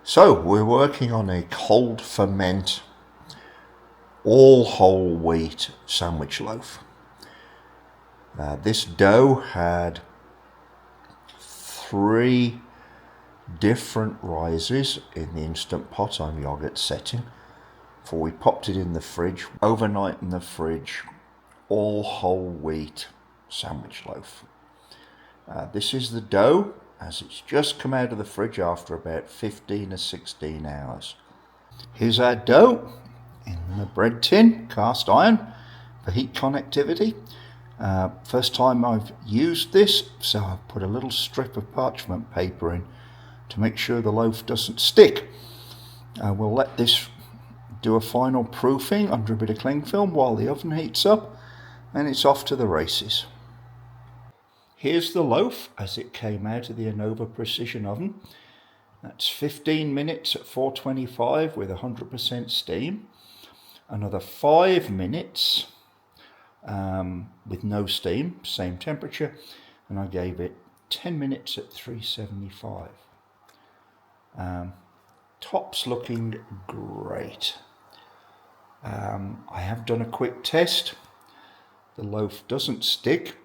So we're working on a cold ferment all whole wheat sandwich loaf. This dough had 3 different rises in the Instant Pot on Yoghurt setting before we popped it in the fridge, overnight in the fridge, all whole wheat sandwich loaf. This is the dough as it's just come out of the fridge after about 15 or 16 hours. Here's our dough in the bread tin, cast iron for heat connectivity. First time I've used this, so I've put a little strip of parchment paper in to make sure the loaf doesn't stick. We'll let this do a final proofing under a bit of cling film while the oven heats up, and it's off to the races. Here's the loaf as it came out of the Anova Precision oven. That's 15 minutes at 425 with 100% steam. Another 5 minutes with no steam, same temperature, and I gave it 10 minutes at 375. Top's looking great. I have done a quick test. The loaf doesn't stick,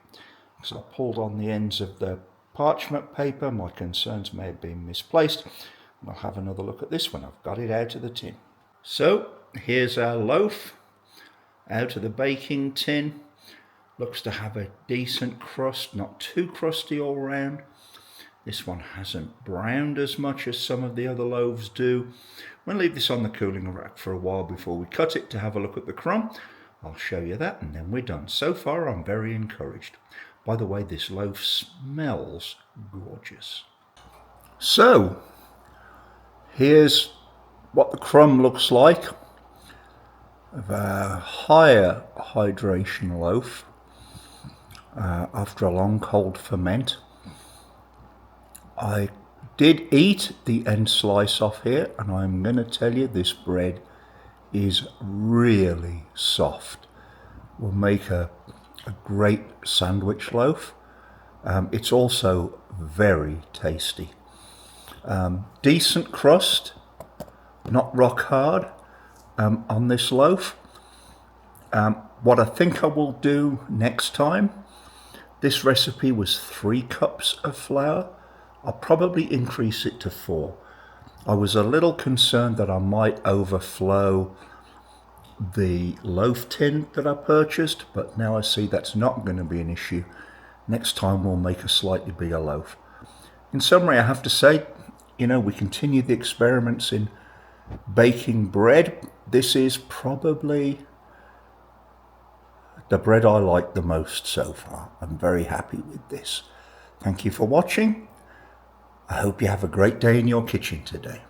so I pulled on the ends of the parchment paper. My concerns may have been misplaced. I'll have another look at this one. I've got it out of the tin. So here's our loaf out of the baking tin. Looks to have a decent crust, not too crusty all round. This one hasn't browned as much as some of the other loaves do. We'll leave this on the cooling rack for a while before we cut it to have a look at the crumb. I'll show you that and then we're done. So far I'm very encouraged. By the way, this loaf smells gorgeous. So here's what the crumb looks like of a higher hydration loaf after a long cold ferment. I did eat the end slice off here, and I'm going to tell you this bread is really soft. Will make a great sandwich loaf. It's also very tasty. Decent crust, not rock hard on this loaf. What I think I will do next time, this recipe was 3 cups of flour. I'll probably increase it to 4. I was a little concerned that I might overflow the loaf tin that I purchased, but now I see that's not going to be an issue. Next time we'll make a slightly bigger loaf. In summary, I have to say, we continue the experiments in baking bread. This is probably the bread I like the most so far. I'm very happy with this. Thank you for watching. I hope you have a great day in your kitchen today.